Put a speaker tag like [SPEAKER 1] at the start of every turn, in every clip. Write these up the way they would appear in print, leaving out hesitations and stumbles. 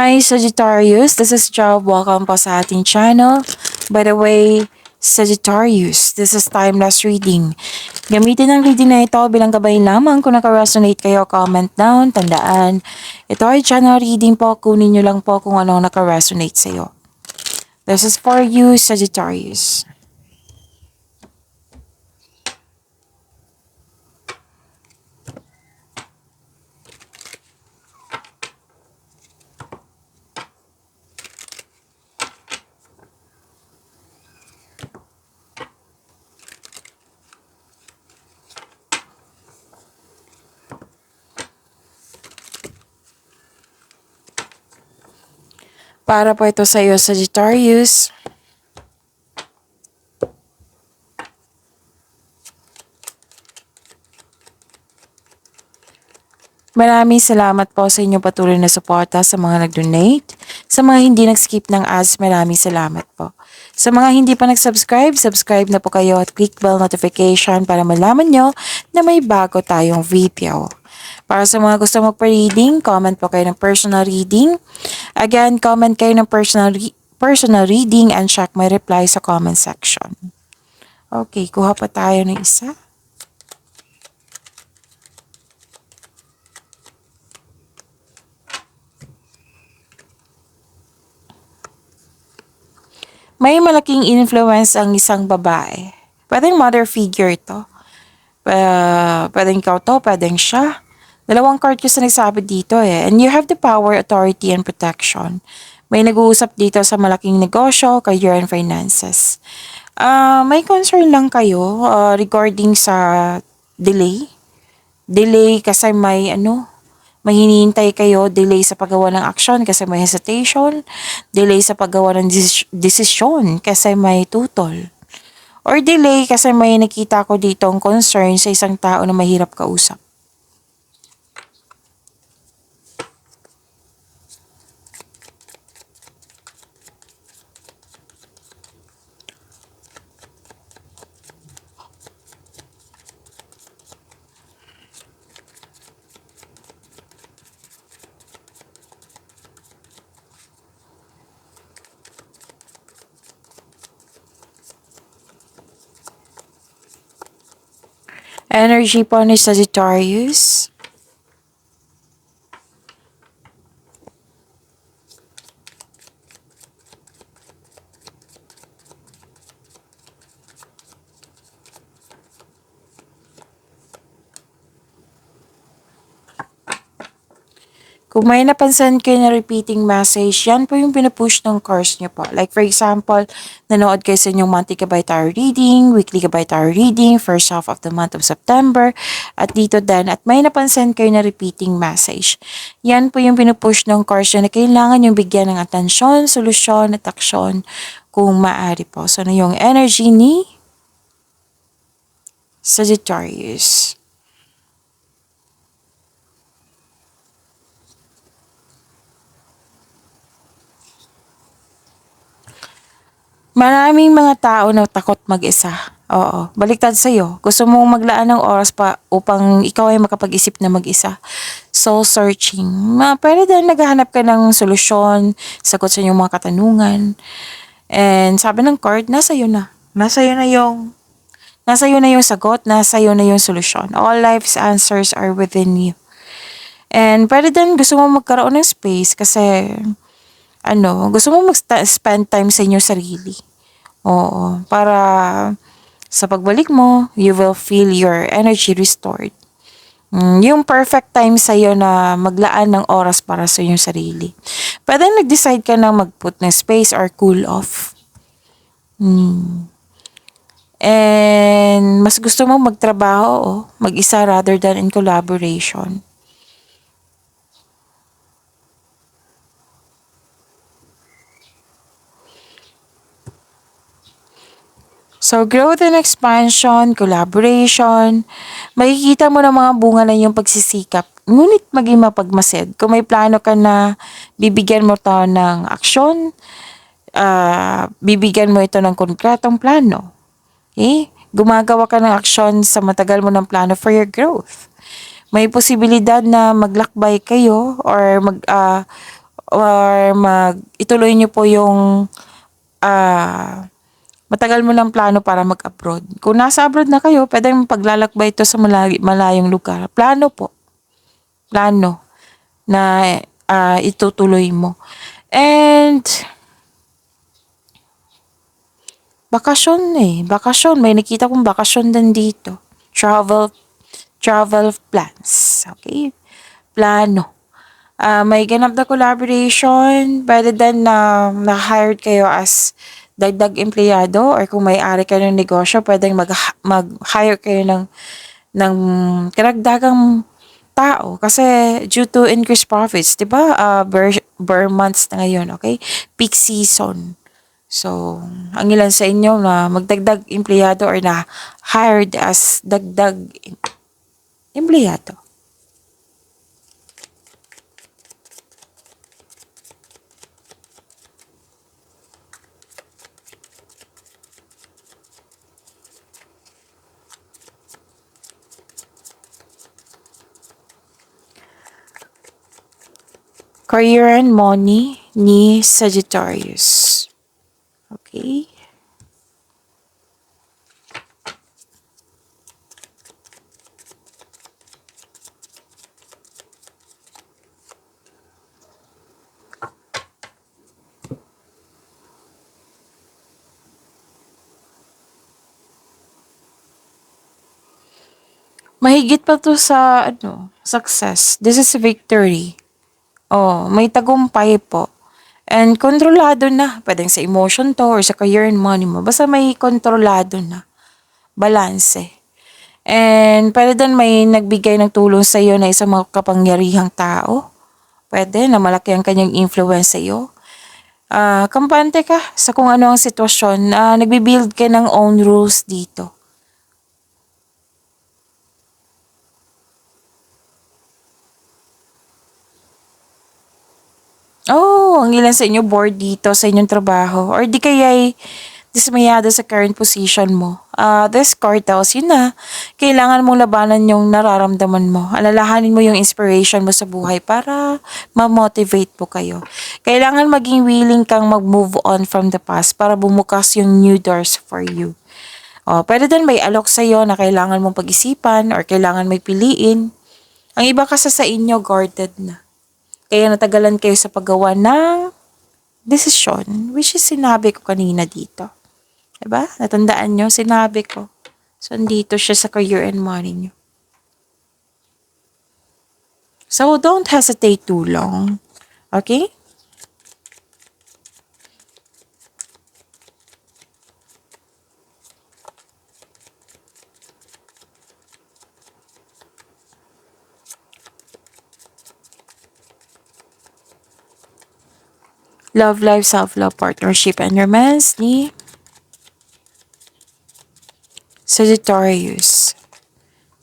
[SPEAKER 1] Hi Sagittarius, this is Job. Welcome po sa ating channel. By the way, Sagittarius, this is timeless reading. Gamitin ang reading na ito bilang gabay lamang. Kung naka-resonate kayo, comment down. Tandaan, ito ay channel reading po. Kunin nyo lang po kung ano naka-resonate sa'yo. This is for you, Sagittarius. Para po ito sa iyo, Sagittarius. Maraming salamat po sa inyong patuloy na suporta sa mga nag-donate. Sa mga hindi nag-skip ng ads, maraming salamat po. Sa mga hindi pa nag-subscribe, subscribe na po kayo at click bell notification para malaman nyo na may bago tayong video. Para sa mga gusto magpa-reading, comment po kayo ng personal reading. Again, comment kayo ng personal reading and check my reply sa comment section. Okay, kuha pa tayo ng isa. May malaking influence ang isang babae. Pwedeng mother figure to. Pwedeng ikaw to, pwedeng siya. Dalawang card kasi nagsabi dito eh. And you have the power, authority, and protection. May nag-uusap dito sa malaking negosyo, career, and finances. May concern lang kayo regarding sa delay. Delay kasi may may hinihintay kayo, delay sa paggawa ng aksyon kasi may hesitation, delay sa paggawa ng desisyon kasi may tutol. Or delay kasi may nakita ko dito ang concern sa isang tao na mahirap kausap. Energy po ni Sagittarius. Kung may napansin kayo na repeating message, yan po yung pinupush ng cards nyo po. Like for example, nanood kayo sa inyong monthly Gabay Tarot reading, weekly Gabay Tarot reading, first half of the month of September, at dito din, at may napansin kayo na repeating message. Yan po yung pinupush ng cards nyo na kailangan yung bigyan ng atensyon, solusyon, at aksyon kung maaari po. So, ano yung energy ni Sagittarius? Maraming mga tao na takot mag-isa. Oo, baliktad sa'yo. Gusto mong maglaan ng oras pa upang ikaw ay makapag-isip na mag-isa. Soul searching. Pwede din naghahanap ka ng solusyon, sagot sa inyong mga katanungan. And sabi ng card, nasa iyo na. Nasa iyo na yung sagot, nasa iyo na yung solusyon. All life's answers are within you. And pwede din gusto mo magkaroon ng space kasi gusto mo mag-spend time sa inyong sarili. Oo, para sa pagbalik mo, you will feel your energy restored. Yung perfect time sa iyo na maglaan ng oras para sa inyong sarili. Pwede nag-decide ka na mag-put ng space or cool off. And mas gusto mo magtrabaho mag-isa rather than in collaboration. So, growth and expansion, collaboration, makikita mo ng mga bunga na yung pagsisikap. Ngunit maging mapagmasid. Kung may plano ka na bibigyan mo to ng aksyon, bibigyan mo ito ng konkretong plano. Okay? Gumagawa ka ng aksyon sa matagal mo ng plano for your growth. May posibilidad na maglakbay kayo or or ituloy niyo po yung ah, matagal mo ng plano para mag-abroad. Kung nasa abroad na kayo, pwedeng paglalakbay ito sa malayong lugar. Plano po. Plano na itutuloy mo. And bakasyon eh. Bakasyon. May nakita kong bakasyon din dito. Travel, travel plans. Okay? Plano. May ganap na collaboration. Pwede din na na-hired kayo as dagdag empleyado or kung may-ari kayo ng negosyo, pwedeng mag-hire kayo ng karagdagang tao kasi due to increased profits, 'di ba? Bear months na ngayon, okay? Peak season. So, ang ilan sa inyo na magdagdag empleyado or na hired as dagdag empleyado. Career and money ni Sagittarius. Okay? Mahigit pa to sa success. This is victory. Oh, may tagumpay po. And kontrolado na. Pwedeng sa emotion to or sa career and money mo. Basta may kontrolado na. Balanse. And pwede din may nagbigay ng tulong sa iyo na isang makapangyarihang tao. Pwede na malaki ang kanyang influence sa iyo. Kampante ka sa kung ano ang sitwasyon. Nagbibuild ka ng own rules dito. Oh, ang ilan sa inyo bored dito sa inyong trabaho or di kaya'y dismayado sa current position mo. This card tells you na kailangan mong labanan yung nararamdaman mo. Alalahanin mo yung inspiration mo sa buhay para ma-motivate po kayo. Kailangan maging willing kang mag-move on from the past para bumukas yung new doors for you. Pwede din may alok sa'yo na kailangan mong pag-isipan or kailangan may piliin. Ang iba kasi sa inyo guarded na. Kaya natagalan kayo sa paggawa ng desisyon, which is sinabi ko kanina dito. Diba? Natandaan nyo, sinabi ko. So, andito siya sa career and money nyo. So, don't hesitate too long. Okay? Love life, self-love, partnership, and romance ni Sagittarius.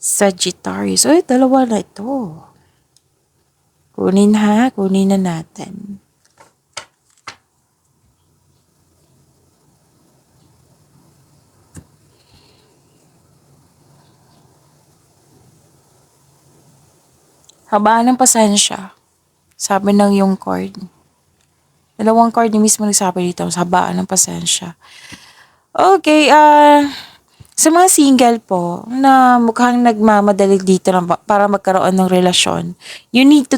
[SPEAKER 1] Sagittarius. Uy, dalawa na ito. Kunin ha, kunin na natin. Habaan ng pasensya. Sabi ng yung card. Dalawang card yung mismo nagsabi dito. Habaan ng pasensya. Okay, sa mga single po na mukhang nagmamadali dito para magkaroon ng relasyon, you need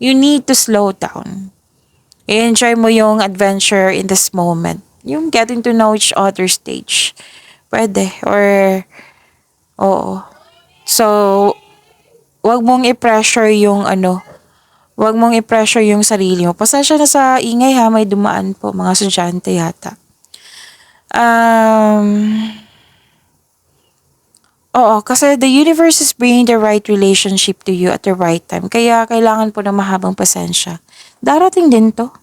[SPEAKER 1] you need to slow down. I-enjoy mo yung adventure in this moment. Yung getting to know each other stage. Pwede. Or, oo. So, wag mong i-pressure yung wag mong i-pressure yung sarili mo. Pasensya na sa ingay ha, may dumaan po, mga estudyante yata. Oo, kasi the universe is bringing the right relationship to you at the right time. Kaya kailangan po ng mahabang pasensya. Darating din to.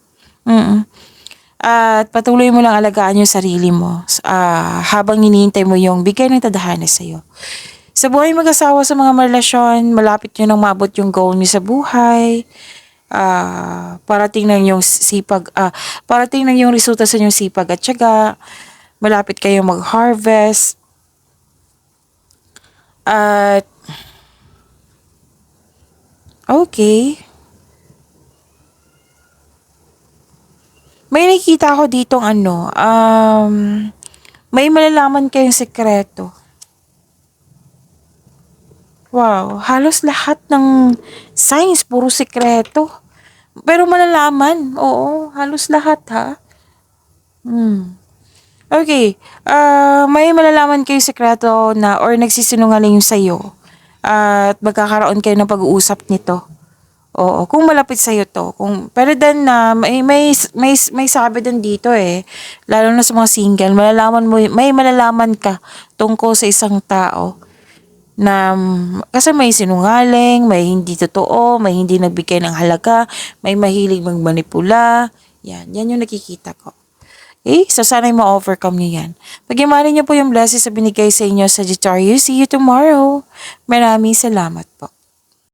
[SPEAKER 1] At patuloy mo lang alagaan yung sarili mo habang hinihintay mo yung bigay ng tadhana sa'yo. Sa buhay mag-asawa sa mga relasyon, malapit nyo nang maabot yung goal niyo sa buhay. Parating na yung parating na yung resulta sa inyong sipag at syaga. Malapit kayong mag-harvest. At okay. May nakikita ako ditong ano, may malalaman kayong sekreto. Wow, halos lahat ng signs puro sekreto. Pero malalaman, oo, halos lahat ha. Okay, may malalaman kayong sekreto na or nagsisinungaling sa'yo at magkakaroon kayo ng pag-uusap nito. Oo, kung malapit sa'yo to. Pero then na may sabi din dito eh, lalo na sa mga single, may malalaman ka tungkol sa isang tao na kasi may sinungaling, may hindi totoo, may hindi nagbigay ng halaga, may mahilig magmanipula. Yan yung nakikita ko. Okay? So, sana'y ma-overcome niyo yan. Pag-imarin niyo po yung blessings sa binigay sa inyo, Sagittarius. See you tomorrow. Maraming salamat po.